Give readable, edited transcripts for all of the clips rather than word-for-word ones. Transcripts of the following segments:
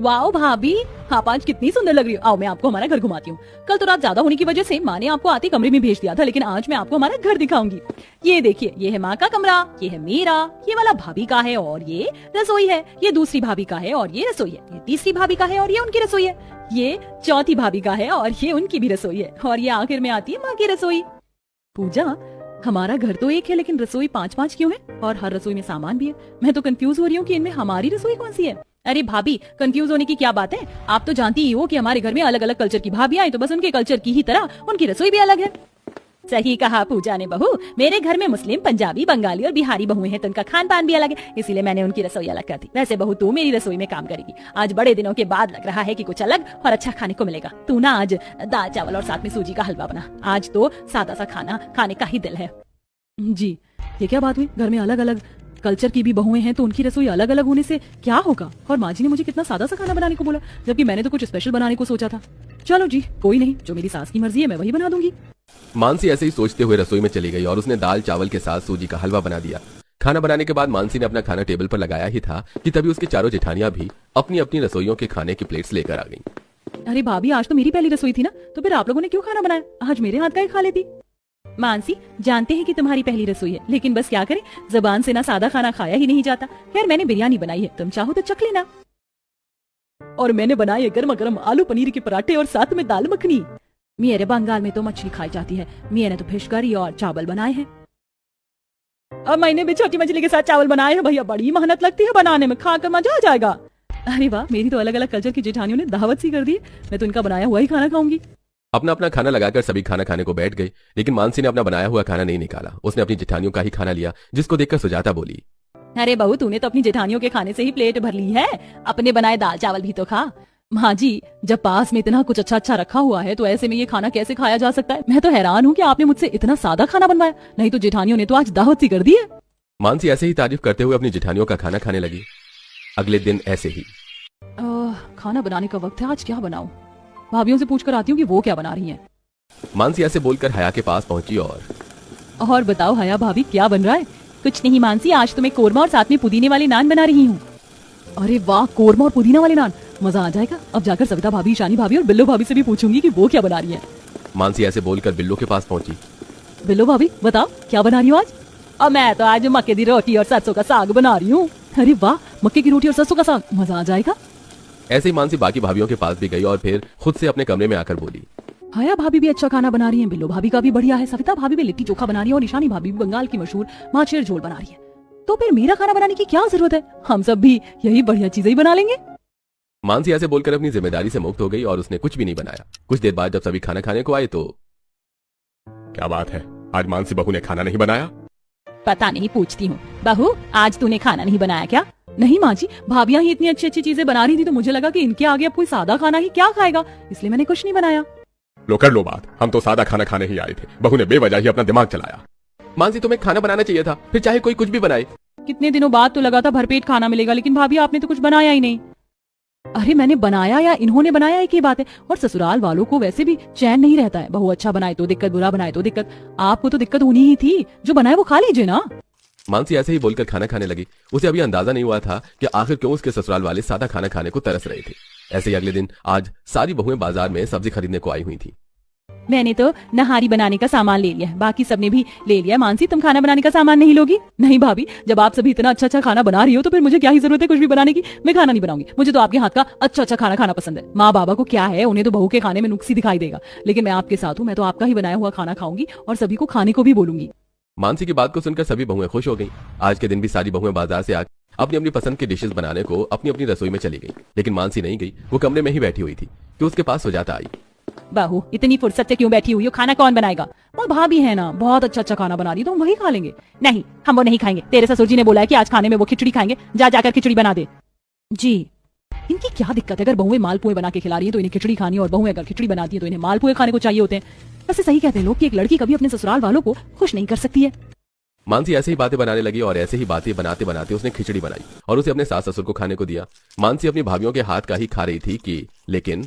Wow भाभी, आप आज कितनी सुंदर लग रही हो। आओ मैं आपको हमारा घर घुमाती हूँ। कल तो रात ज्यादा होने की वजह से माँ ने आपको आते कमरे में भेज दिया था, लेकिन आज मैं आपको हमारा घर दिखाऊंगी। ये देखिए, ये है माँ का कमरा, ये है मेरा, ये वाला भाभी का है और ये रसोई है। ये दूसरी भाभी का है और ये रसोई है। ये तीसरी भाभी का है और ये उनकी रसोई है। ये चौथी भाभी का है और ये उनकी भी रसोई है। और ये आखिर में आती है माँ की रसोई। पूजा, हमारा घर तो एक है लेकिन रसोई 5-5 क्यों है? और हर रसोई में सामान भी है। मैं तो कंफ्यूज हो रही हूँ कि इनमें हमारी रसोई कौन सी है। अरे भाभी, कंफ्यूज होने की क्या बात है? आप तो जानती ही हो कि हमारे घर में अलग अलग कल्चर की भाभियां हैं, तो बस उनके कल्चर की ही तरह उनकी रसोई भी अलग है। सही कहा पूजा ने बहू। मेरे घर में मुस्लिम, पंजाबी, बंगाली और बिहारी बहुएं हैं, तो उनका खान पान भी अलग है, इसीलिए मैंने उनकी रसोई अलग कर दी। वैसे बहू, तू मेरी रसोई में काम करेगी। आज बड़े दिनों के बाद लग रहा है कि कुछ अलग और अच्छा खाने को मिलेगा। तू ना आज दाल चावल और साथ में सूजी का हलवा बना। आज तो सादा सा खाना खाने का ही दिल है। जी, ये क्या बात हुई? घर में अलग अलग कल्चर की भी बहुएं हैं तो उनकी रसोई अलग अलग होने से क्या होगा? और माँ जी ने मुझे कितना सादा सा खाना बनाने को बोला, जबकि मैंने तो कुछ स्पेशल बनाने को सोचा था। चलो जी, कोई नहीं, जो मेरी सास की मर्जी है मैं वही बना दूंगी। मानसी ऐसे ही सोचते हुए रसोई में चली गई और उसने दाल चावल के साथ सूजी का हलवा बना दिया। खाना बनाने के बाद मानसी ने अपना खाना टेबल पर लगाया ही था कि तभी उसकी चारों जेठानियां भी अपनी अपनी रसोइयों के खाने की प्लेट्स लेकर आ गईं। अरे भाभी, आज तो मेरी पहली रसोई थी ना, तो फिर आप लोगों ने क्यों खाना बनाया? आज मेरे हाथ का ही खा लेती। मानसी, जानते हैं कि तुम्हारी पहली रसोई है, लेकिन बस क्या करें, जबान से ना सादा खाना खाया ही नहीं जाता। खैर, मैंने बिरयानी बनाई है, तुम चाहो तो चख लेना। और मैंने बनाए गर्मा गर्म आलू पनीर के पराठे और साथ में दाल मखनी। मेरे बंगाल में तो मछली खाई जाती है, मैंने तो फिश करी और चावल बनाए हैं। अब मैंने भी छोटी मछली के साथ चावल बनाए हैं। भैया, बड़ी मेहनत लगती है बनाने में, खाकर मजा आ जाएगा। अरे वाह, मेरी तो अलग अलग कल्चर की जेठानियों ने दावत सी कर दी। मैं तो इनका बनाया हुआ ही खाना खाऊंगी। अपना अपना खाना लगाकर सभी खाना खाने को बैठ गए, लेकिन मानसी ने अपना बनाया हुआ खाना नहीं निकाला। उसने अपनी जेठानियों का ही खाना लिया, जिसको देखकर सुजाता बोली, अरे बहू, तूने तो अपनी जेठानियों के खाने से ही प्लेट भर ली है, अपने बनाए दाल चावल भी तो खा। माँ जी, जब पास में इतना कुछ अच्छा अच्छा रखा हुआ है तो ऐसे में ये खाना कैसे खाया जा सकता है? मैं तो हैरान हूँ कि आपने मुझसे इतना सादा खाना बनवाया, नहीं तो जेठानियों ने तो आज दावत सी कर दी है। मानसी ऐसे ही तारीफ करते हुए अपनी जेठानियों का खाना खाने लगी। अगले दिन ऐसे ही खाना बनाने का वक्त है, आज क्या बनाऊं? भाभियों से पूछकर आती हूँ कि वो क्या बना रही हैं। मानसी ऐसे बोलकर हया के पास पहुंची और बताओ हया भाभी, क्या बन रहा है? कुछ नहीं मानसी, आज तो मैं कोरमा और साथ में पुदीने वाले नान बना रही हूँ। अरे वाह, कोरमा और पुदीना वाले नान, मजा आ जाएगा। अब जाकर सविता भाभी, ईशानी भाभी और बिल्लो भाभी से भी पूछूंगी कि वो क्या बना रही है। मानसी ऐसे बोलकर बिल्लो के पास पहुंची। बिल्लो भाभी, बताओ क्या बना रही हो आज? और मैं तो आज मक्के की रोटी और सरसों का साग बना रही हूँ। अरे वाह, मक्के की रोटी और सरसों का साग, मजा आ जाएगा। ऐसे ही मानसी बाकी भाभियों के पास भी गई और फिर खुद से अपने कमरे में आकर बोली, हया भाभी भी अच्छा खाना बना रही है, बिल्लो भाभी का भी बढ़िया है, सविता भाभी भी लिट्टी चोखा बना रही है और ईशानी भाभी भी बंगाल की मशहूर माछेर झोल बना रही है। तो फिर मेरा खाना बनाने की क्या जरूरत है? हम सब भी यही बढ़िया चीजें ही बना लेंगे। मानसी ऐसे बोलकर अपनी जिम्मेदारी से मुक्त हो गई और उसने कुछ भी नहीं बनाया। कुछ देर बाद जब सभी खाना खाने को आए तो, क्या बात है, आज मानसी बहू ने खाना नहीं बनाया? पता नहीं, पूछती हूँ। बहू, आज तूने खाना नहीं बनाया क्या? नहीं माँ जी, भाभियाँ ही इतनी अच्छी अच्छी चीजें बना रही थी तो मुझे लगा कि इनके आगे अब कोई सादा खाना ही क्या खाएगा, इसलिए मैंने कुछ नहीं बनाया। लो कर लो बात, हम तो सादा खाना खाने ही आए थे। बहू ने बेवजह ही अपना दिमाग चलाया। मानसी, तुम्हें खाना बनाना चाहिए था, फिर चाहे कोई कुछ भी बनाए। कितने दिनों बाद तो लगा था भरपेट खाना मिलेगा, लेकिन भाभी आपने तो कुछ बनाया ही नहीं। अरे मैंने बनाया या इन्होंने बनाया, एक ही बात है। और ससुराल वालों को वैसे भी चैन नहीं रहता है, बहू अच्छा बनाए तो दिक्कत, बुरा बनाए तो दिक्कत। आपको तो दिक्कत होनी ही थी, जो बनाए वो खा लीजिए ना। मानसी ऐसे ही बोलकर खाना खाने लगी। उसे अभी अंदाजा नहीं हुआ था कि आखिर क्यों उसके ससुराल वाले सादा खाना खाने को तरस रहे थे। ऐसे ही अगले दिन आज सारी बहुएं बाजार में सब्जी खरीदने को आई हुई थी। मैंने तो नहारी बनाने का सामान ले लिया है, बाकी सबने भी ले लिया। मानसी, तुम खाना बनाने का सामान नहीं लोगी? नहीं भाभी, जब आप सभी इतना अच्छा अच्छा खाना बना रही हो तो फिर मुझे क्या ही जरूरत है कुछ भी बनाने की। मैं खाना नहीं बनाऊंगी, मुझे तो आपके हाथ का अच्छा अच्छा खाना खाना पसंद है। माँ बाबा को क्या है, उन्हें तो बहू के खाने में नुक्स ही दिखाई देगा, लेकिन मैं आपके साथ हूँ, मैं तो आपका ही बनाया हुआ खाना खाऊंगी और सभी को खाने को भी बोलूंगी। मानसी की बात को सुनकर सभी बहुएं खुश हो गईं। आज के दिन भी सारी बहुएं बाजार से आकर अपनी अपनी पसंद की डिशेस बनाने को अपनी अपनी रसोई में चली गईं। लेकिन मानसी नहीं गई, वो कमरे में ही बैठी हुई थी कि उसके पास सुजाता आई। बहू, इतनी फुर्सत से क्यों बैठी हुई हो? खाना कौन बनाएगा? वो भाभी है ना, बहुत अच्छा अच्छा खाना बना रही, तो हम वही खा लेंगे। नहीं, हम वो नहीं खाएंगे। तेरे ससुर जी ने बोला है कि आज खाने में वो खिचड़ी खाएंगे, जा जाकर खिचड़ी बना दे। जी, इनकी क्या दिक्कत है? अगर बहुएं मालपुए बना के खिला रही है तो इन्हें खिचड़ी खानी है, और बहुएं अगर खिचड़ी बनाती है तो इन्हें मालपुए खाने को चाहिए होते हैं। वैसे सही कहते हैं लोग कि एक लड़की कभी अपने ससुराल वालों को खुश नहीं कर सकती है। मानसी ऐसे ही बातें बनाने लगी और ऐसे ही बातें बनाते बनाते उसने खिचड़ी बनाई और उसे अपने सास ससुर को खाने को दिया। मानसी अपनी भाभियों के हाथ का ही खा रही थी कि लेकिन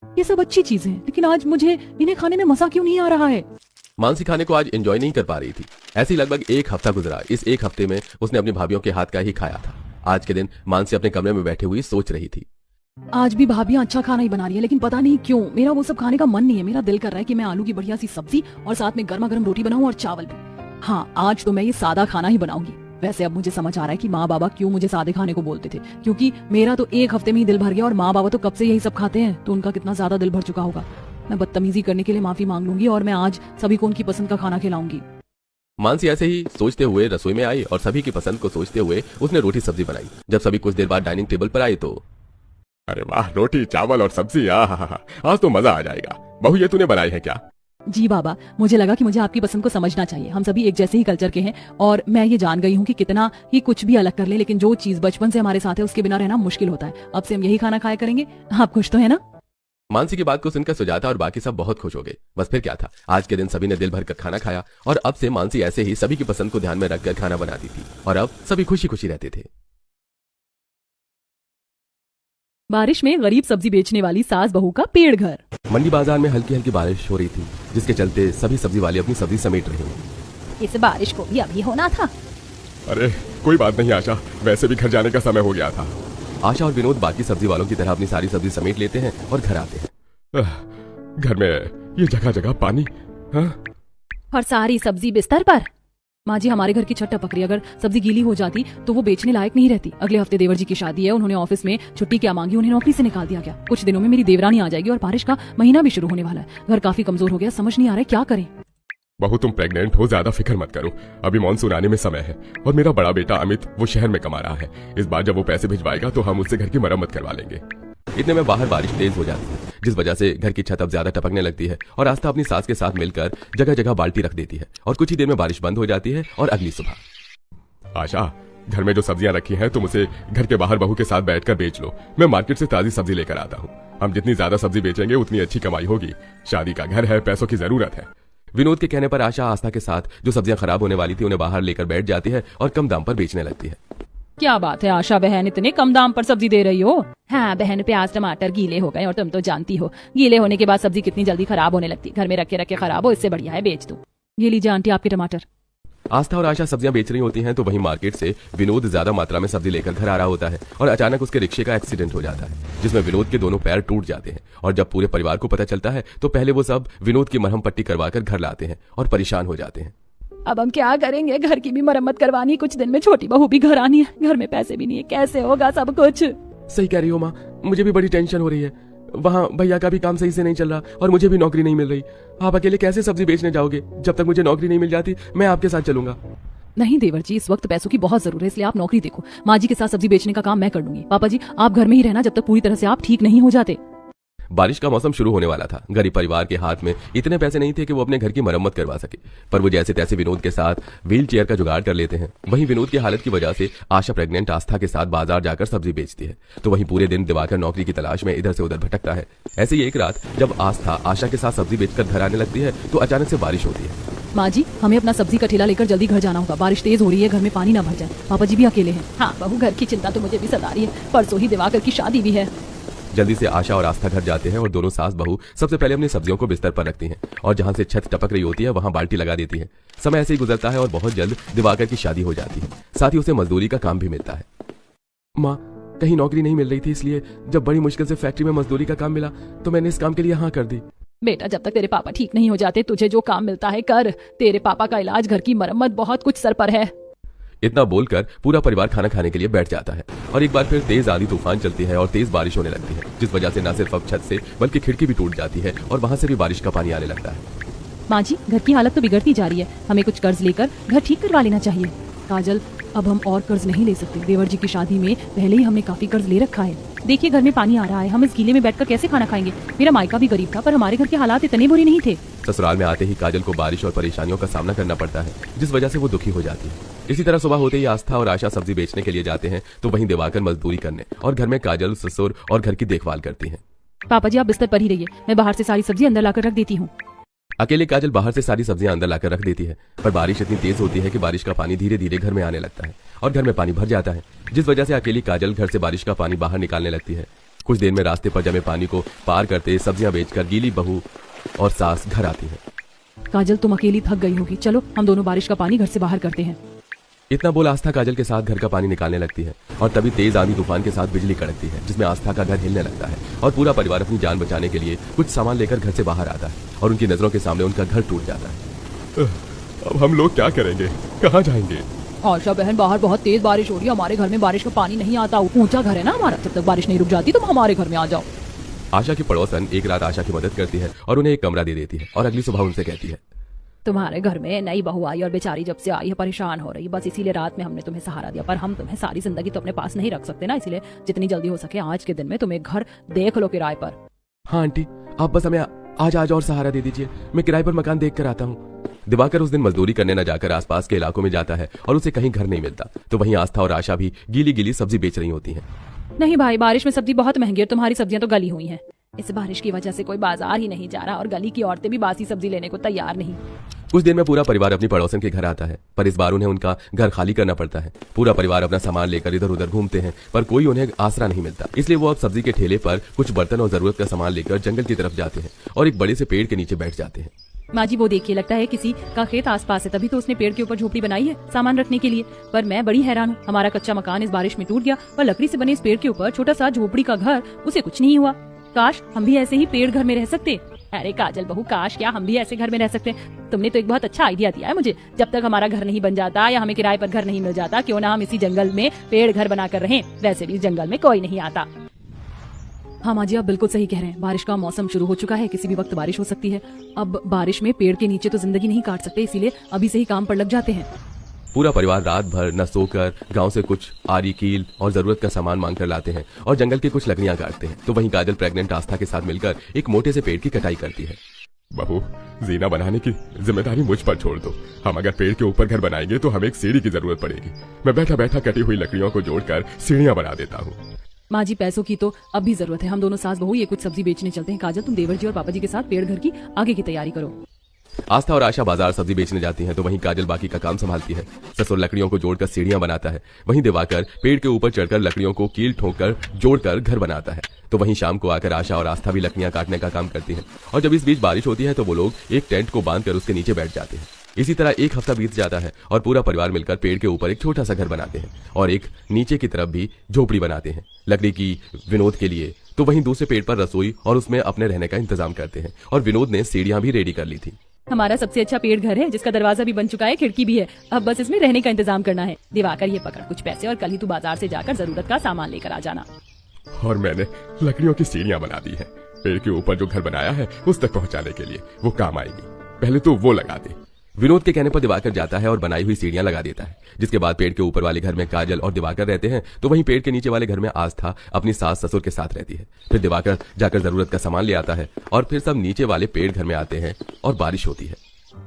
ये सब अच्छी चीजें हैं, लेकिन आज मुझे इन्हें खाने में मजा क्यों नहीं आ रहा है? मानसी खाने को आज एंजॉय नहीं कर पा रही थी। ऐसे ही लगभग एक हफ्ता गुजरा। इस एक हफ्ते में उसने अपनी भाभियों के हाथ का ही खाया था। आज के दिन मानसी अपने कमरे में बैठी हुई सोच रही थी। आज भी भाभी अच्छा खाना ही बना रही है, लेकिन पता नहीं क्यों मेरा वो सब खाने का मन नहीं है। मेरा दिल कर रहा है कि मैं आलू की बढ़िया सी सब्जी और साथ में गर्मा गर्म रोटी बनाऊं और चावल भी। हाँ, आज तो मैं ये सादा खाना ही बनाऊंगी। वैसे अब मुझे समझ आ रहा है कि माँ बाबा क्यों मुझे सादे खाने को बोलते थे, क्योंकि मेरा तो एक हफ्ते में ही दिल भर गया और माँ बाबा तो कब से यही सब खाते हैं, तो उनका कितना ज्यादा दिल भर चुका होगा। मैं बदतमीजी करने के लिए माफी मांग लूंगी और मैं आज सभी को उनकी पसंद का खाना खिलाऊंगी। मानसी ऐसे ही सोचते हुए रसोई में आई और सभी की पसंद को सोचते हुए उसने रोटी सब्जी बनाई। जब सभी कुछ देर बाद डाइनिंग टेबल पर आए तो अरे वाह, रोटी चावल और सब्जी, आज तो मजा आ जाएगा। बहू, ये तूने बनाई है क्या? जी बाबा, मुझे लगा कि मुझे आपकी पसंद को समझना चाहिए। हम सभी एक जैसे ही कल्चर के हैं और मैं ये जान गई हूँ कि कितना ही कुछ भी अलग कर ले, लेकिन जो चीज बचपन से हमारे साथ है उसके बिना रहना मुश्किल होता है। अब से हम यही खाना खाया करेंगे। आप खुश तो है ना? मानसी की बात को सुनकर सुजाता और बाकी सब बहुत खुश हो गए। बस फिर क्या था, आज के दिन सभी ने दिल भर कर खाना खाया और अब से मानसी ऐसे ही सभी की पसंद को ध्यान में रखकर खाना बनाती थी और अब सभी खुशी खुशी रहते थे। बारिश में गरीब सब्जी बेचने वाली सास बहू का पेड़ घर। मंडी बाजार में हल्की हल्की बारिश हो रही थी, जिसके चलते सभी सब्जी वाले अपनी सब्जी समेट रहे हैं। इस बारिश को भी अभी होना था। अरे कोई बात नहीं आशा, वैसे भी घर जाने का समय हो गया था। आशा और विनोद बाकी सब्जी वालों की तरह अपनी सारी सब्जी समेट लेते हैं और घर आते हैं। घर में ये जगह जगह पानी, और सारी सब्जी बिस्तर पर। माँ जी, हमारे घर की छत टपक रही। अगर सब्जी गीली हो जाती तो वो बेचने लायक नहीं रहती। अगले हफ्ते देवर जी की शादी है, उन्होंने ऑफिस में छुट्टी क्या मांगी, उन्हें नौकरी से निकाल दिया गया। कुछ दिनों में मेरी देवरानी आ जाएगी और बारिश का महीना भी शुरू होने वाला है। घर काफी कमजोर हो गया, समझ नहीं आ रहा है क्या करें। बहू तुम प्रेग्नेंट हो, ज्यादा फिक्र मत करो। अभी मॉनसून आने में समय है और मेरा बड़ा बेटा अमित वो शहर में कमा रहा है। इस बार जब वो पैसे भिजवाएगा तो हम उससे घर की मरम्मत करवा लेंगे। इतने में बाहर बारिश तेज हो जाती है, जिस वजह से घर की छत अब ज्यादा टपकने लगती है और आस्था अपनी सास के साथ मिलकर जगह जगह बाल्टी रख देती है और कुछ ही देर में बारिश बंद हो जाती है और अगली सुबह। आशा, घर में जो सब्जियां रखी हैं तुम उसे घर के बाहर बहू के साथ बैठकर बेच लो। मैं मार्केट से ताजी सब्जी लेकर आता हूँ। हम जितनी ज्यादा सब्जी बेचेंगे उतनी अच्छी कमाई होगी। शादी का घर है, पैसों की जरूरत है। विनोद के कहने पर आशा आस्था के साथ जो सब्जियां खराब होने वाली थी उन्हें बाहर लेकर बैठ जाती है और कम दाम पर बेचने लगती है। क्या बात है आशा बहन, इतने कम दाम पर सब्जी दे रही हो? हाँ बहन, प्याज टमाटर गीले हो गए और तुम तो जानती हो गीले होने के बाद सब्जी कितनी जल्दी खराब होने लगती। घर में रखे रखे खराब हो, इससे बढ़िया है बेच दो। ये लीजिए आंटी आपके टमाटर। आस्था और आशा सब्जियां बेच रही होती हैं तो वहीं मार्केट से विनोद ज्यादा मात्रा में सब्जी लेकर घर आ रहा होता है और अचानक उसके रिक्शे का एक्सीडेंट हो जाता है, जिसमें विनोद के दोनों पैर टूट जाते हैं। और जब पूरे परिवार को पता चलता है तो पहले वो सब विनोद की मरहम पट्टी करवाकर घर लाते हैं और परेशान हो जाते हैं। अब हम क्या करेंगे? घर की भी मरम्मत करवानी, कुछ दिन में छोटी बहू भी घर आनी है, घर में पैसे भी नहीं है, कैसे होगा सब कुछ? सही कह रही हो माँ, मुझे भी बड़ी टेंशन हो रही है। वहाँ भैया का भी काम सही से नहीं चल रहा और मुझे भी नौकरी नहीं मिल रही। आप अकेले कैसे सब्जी बेचने जाओगे? जब तक मुझे नौकरी नहीं मिल जाती मैं आपके साथ चलूंगा। नहीं देवर जी, इस वक्त पैसों की बहुत जरूरत है, इसलिए आप नौकरी देखो। माँ जी के साथ सब्जी बेचने का काम मैं कर लूंगी। पापा जी आप घर में ही रहना जब तक पूरी तरह से आप ठीक नहीं हो जाते। बारिश का मौसम शुरू होने वाला था। गरीब परिवार के हाथ में इतने पैसे नहीं थे कि वो अपने घर की मरम्मत करवा सके, पर वो जैसे तैसे विनोद के साथ व्हील चेयर का जुगाड़ कर लेते हैं। वहीं विनोद की हालत की वजह से आशा प्रेग्नेंट आस्था के साथ बाजार जाकर सब्जी बेचती है, तो वहीं पूरे दिन दिवाकर नौकरी की तलाश में इधर से उधर भटकता है। ऐसे ही एक रात जब आस्था आशा के साथ सब्जी बेचकर घर आने लगती है तो अचानक से बारिश होती है। माँ जी, हमें अपना सब्जी का ठेला लेकर जल्दी घर जाना होगा। बारिश तेज हो रही है, घर में पानी ना भर जाए। पापा जी भी अकेले हैं। हाँ बहू, घर की चिंता तो मुझे भी सता रही है, परसों ही दिवाकर की शादी भी है। जल्दी से आशा और आस्था घर जाते हैं और दोनों सास बहू सबसे पहले अपनी सब्जियों को बिस्तर पर रखती हैं और जहां से छत टपक रही होती है वहां बाल्टी लगा देती है। समय ऐसे ही गुजरता है और बहुत जल्द दिवाकर की शादी हो जाती है, साथ ही उसे मजदूरी का काम भी मिलता है। माँ, कहीं नौकरी नहीं मिल रही थी, इसलिए जब बड़ी मुश्किल से फैक्ट्री में मजदूरी का काम मिला तो मैंने इस काम के लिए हाँ कर दी। बेटा, जब तक तेरे पापा ठीक नहीं हो जाते तुझे जो काम मिलता है कर। तेरे पापा का इलाज, घर की मरम्मत, बहुत कुछ सर पर है। इतना बोलकर पूरा परिवार खाना खाने के लिए बैठ जाता है और एक बार फिर तेज आंधी तूफान चलती है और तेज बारिश होने लगती है, जिस वजह से न सिर्फ अब छत से बल्कि खिड़की भी टूट जाती है और वहां से भी बारिश का पानी आने लगता है। माँ जी, घर की हालत तो बिगड़ती जा रही है, हमें कुछ कर्ज लेकर घर ठीक करवा लेना चाहिए। काजल, अब हम और कर्ज नहीं ले सकते। देवर जी की शादी में पहले ही हमने काफी कर्ज ले रखा है। देखिए घर में पानी आ रहा है, हम इस गीले में बैठकर कैसे खाना खाएंगे? मेरा मायका भी गरीब था पर हमारे घर के हालात इतने बुरे नहीं थे। ससुराल में आते ही काजल को बारिश और परेशानियों का सामना करना पड़ता है, जिस वजह से वो दुखी हो जाती है। इसी तरह सुबह होते ही आस्था और आशा सब्जी बेचने के लिए जाते हैं तो वहीं दिवाकर मजदूरी करने और घर में काजल, ससुर और घर की देखभाल करती हैं। पापा जी आप बिस्तर पर ही रहिए, मैं बाहर से सारी सब्जी अंदर लाकर रख देती हूँ। अकेले काजल बाहर से सारी सब्जियां अंदर लाकर रख देती है, पर बारिश इतनी तेज होती है कि बारिश का पानी धीरे धीरे घर में आने लगता है और घर में पानी भर जाता है, जिस वजह से अकेली काजल घर से बारिश का पानी बाहर निकालने लगती है। कुछ देर में रास्ते पर जमे पानी को पार करते सब्जियां बेचकर गीली बहू और सास घर आती है। काजल तुम अकेली थक गई होगी, चलो हम दोनों बारिश का पानी घर से बाहर करते हैं। इतना बोल आस्था काजल के साथ घर का पानी निकालने लगती है और तभी तेज आंधी तूफान के साथ बिजली कड़कती है, जिसमें आस्था का घर हिलने लगता है और पूरा परिवार अपनी जान बचाने के लिए कुछ सामान लेकर घर से बाहर आता है और उनकी नजरों के सामने उनका घर टूट जाता है। अब हम लोग क्या करेंगे, कहाँ जाएंगे? आशा बहन, बाहर बहुत तेज बारिश हो रही है, हमारे घर में बारिश का पानी नहीं आता, ऊंचा घर है ना हमारा, जब तक बारिश नहीं रुक जाती तुम हमारे घर में आ जाओ। आशा की पड़ोसन एक रात आशा की मदद करती है और उन्हें एक कमरा दे देती है और अगली सुबह उनसे कहती है, तुम्हारे घर में नई बहू आई और बेचारी जब से आई है परेशान हो रही है, बस इसीलिए रात में हमने तुम्हें सहारा दिया, पर हम तुम्हें सारी जिंदगी तो अपने पास नहीं रख सकते ना, इसलिए जितनी जल्दी हो सके आज के दिन में तुम एक घर देख लो किराए पर। हाँ आंटी, आप बस हमें आज और सहारा दे दीजिए, मैं किराए पर मकान देख कर आता हूँ। दिवाकर उस दिन मजदूरी करने न जाकर आसपास के इलाकों में जाता है और उसे कहीं घर नहीं मिलता, तो वहीं आस्था और आशा भी गीली गीली सब्जी बेच रही होती हैं। नहीं भाई, बारिश में सब्जी बहुत महंगी है, तुम्हारी सब्जियां तो गली हुई हैं। इस बारिश की वजह से कोई बाजार ही नहीं जा रहा और गली की औरतें भी बासी सब्जी लेने को तैयार नहीं। कुछ देर में पूरा परिवार अपनी पड़ोसन के घर आता है, पर इस बार उन्हें उनका घर खाली करना पड़ता है। पूरा परिवार अपना सामान लेकर इधर उधर घूमते हैं, पर कोई उन्हें आसरा नहीं मिलता, इसलिए वो अब सब्जी के ठेले पर कुछ बर्तन और जरूरत का सामान लेकर जंगल की तरफ जाते हैं और एक बड़े से पेड़ के नीचे बैठ जाते हैं। माँ जी, वो देखिए, लगता है किसी का खेत आसपास है, तभी तो उसने पेड़ के ऊपर झोपड़ी बनाई है सामान रखने के लिए। पर मैं बड़ी हैरान हूँ, हमारा कच्चा मकान इस बारिश में टूट गया, पर लकड़ी से बने इस पेड़ के ऊपर छोटा सा झोपड़ी का घर, उसे कुछ नहीं हुआ। काश हम भी ऐसे ही पेड़ घर में रह सकते। अरे काजल बहू, काश क्या हम भी ऐसे घर में रह सकते। तुमने तो एक बहुत अच्छा आइडिया दिया है मुझे। जब तक हमारा घर नहीं बन जाता या हमें किराए पर घर नहीं मिल जाता, क्यों ना हम इसी जंगल में पेड़ घर बनाकर रहें। वैसे भी इस जंगल में कोई नहीं आता। हाँ माँ जी, आप बिल्कुल सही कह रहे हैं। बारिश का मौसम शुरू हो चुका है, किसी भी वक्त बारिश हो सकती है। अब बारिश में पेड़ के नीचे तो जिंदगी नहीं काट सकते, इसीलिए अभी से ही काम पर लग जाते हैं। पूरा परिवार रात भर न सोकर गांव से कुछ आरी कील और जरूरत का सामान मांग कर लाते हैं और जंगल की कुछ लकड़ियां काटते हैं। तो वहीं काजल प्रेग्नेंट आस्था के साथ मिलकर एक मोटे से पेड़ की कटाई करती है। बहू, जीना बनाने की जिम्मेदारी मुझ पर छोड़ दो। हम अगर पेड़ के ऊपर घर बनाएंगे तो हमें एक सीढ़ी की जरूरत पड़ेगी। मैं बैठा बैठा कटी हुई लकड़ियों को जोड़कर सीढ़ियां बना देता हूँ। माँ जी, पैसों की तो अब भी जरूरत है। हम दोनों सास बहू ये कुछ सब्जी बेचने चलते हैं। काजल, तुम देवर जी और पापा जी के साथ पेड़ घर की आगे की तैयारी करो। आस्था और आशा बाजार सब्जी बेचने जाती हैं, तो वहीं काजल बाकी का काम संभालती है। ससुर लकड़ियों को जोड़कर सीढ़ियां बनाता है, वहीं दिवाकर पेड़ के ऊपर चढ़कर लकड़ियों को कील ठोककर जोड़कर घर बनाता है। तो वहीं शाम को आकर आशा और आस्था भी लकड़ियां काटने का काम करती हैं और जब इस बीच बारिश होती है तो वो लोग एक टेंट को बांधकर उसके नीचे बैठ जाते हैं। इसी तरह एक हफ्ता बीत जाता है और पूरा परिवार मिलकर पेड़ के ऊपर एक छोटा सा घर बनाते हैं और एक नीचे की तरफ भी झोपड़ी बनाते हैं लकड़ी की विनोद के लिए। तो वहीं दूसरे पेड़ पर रसोई और उसमें अपने रहने का इंतजाम करते हैं और विनोद ने सीढ़ियां भी रेडी कर ली थी। हमारा सबसे अच्छा पेड़ घर है, जिसका दरवाजा भी बन चुका है, खिड़की भी है। अब बस इसमें रहने का इंतजाम करना है। दिवाकर, ये पकड़ कुछ पैसे और कल ही तू बाजार से जाकर जरूरत का सामान लेकर आ जाना। और मैंने लकड़ियों की सीढ़ियां बना दी है। पेड़ के ऊपर जो घर बनाया है उस तक पहुंचाने के लिए वो काम आएगी। पहले तो वो लगा दे। विनोद के कहने पर दिवाकर जाता है और बनाई हुई सीढ़ियां लगा देता है, जिसके बाद पेड़ के ऊपर वाले घर में काजल और दिवाकर रहते हैं। तो वहीं पेड़ के नीचे वाले घर में आस्था अपनी सास ससुर के साथ रहती है। फिर दिवाकर जाकर जरूरत का सामान ले आता है और फिर सब नीचे वाले पेड़ घर में आते हैं और बारिश होती है।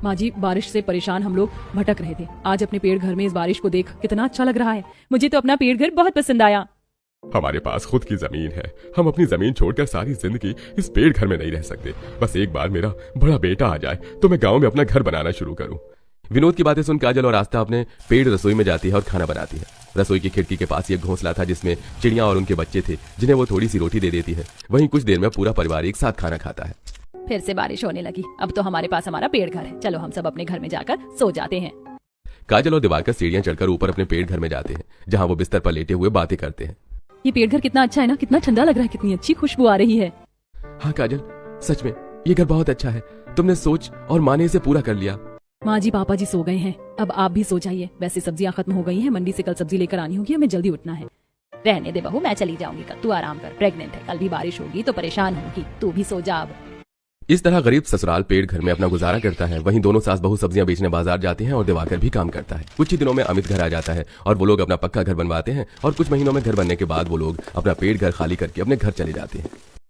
माँ जी, बारिश से परेशान हम लोग भटक रहे थे। आज अपने पेड़ घर में इस बारिश को देख कितना अच्छा लग रहा है। मुझे तो अपना पेड़ घर बहुत पसंद आया। हमारे पास खुद की जमीन है। हम अपनी जमीन छोड़कर सारी जिंदगी इस पेड़ घर में नहीं रह सकते। बस एक बार मेरा बड़ा बेटा आ जाए तो मैं गांव में अपना घर बनाना शुरू करूं। विनोद की बातें सुन काजल और आस्था अपने पेड़ रसोई में जाती है और खाना बनाती है। रसोई की खिड़की के पास एक घोंसला था जिसमें चिड़िया और उनके बच्चे थे, जिन्हें वो थोड़ी सी रोटी दे देती है। वहीं कुछ देर में पूरा परिवार एक साथ खाना खाता है। फिर से बारिश होने लगी। अब तो हमारे पास हमारा पेड़ घर है। चलो हम सब अपने घर में जाकर सो जाते हैं। काजल और दिवाकर सीढ़ियां चढ़कर ऊपर अपने पेड़ घर में जाते हैं, जहां वो बिस्तर पर लेटे हुए बातें करते हैं। ये पेड़ घर कितना अच्छा है ना, कितना ठंडा लग रहा है, कितनी अच्छी खुशबू आ रही है। हाँ काजल, सच में ये घर बहुत अच्छा है। तुमने सोच और माने इसे पूरा कर लिया। माँ जी, पापा जी सो गए हैं, अब आप भी सो जाइए। वैसे सब्जियां खत्म हो गई हैं, मंडी से कल सब्जी लेकर आनी होगी, हमें जल्दी उठना है। रहने दे बहू, मैं चली जाऊंगी कल, तू आराम कर। प्रेग्नेंट है, कल भी बारिश होगी तो परेशान होगी, तू भी सो जा अब। इस तरह गरीब ससुराल पेड़ घर में अपना गुजारा करता है। वहीं दोनों सास बहू सब्जियां बेचने बाजार जाती हैं और दिवाकर भी काम करता है। कुछ ही दिनों में अमित घर आ जाता है और वो लोग अपना पक्का घर बनवाते हैं और कुछ महीनों में घर बनने के बाद वो लोग अपना पेड़ घर खाली करके अपने घर चले जाते हैं।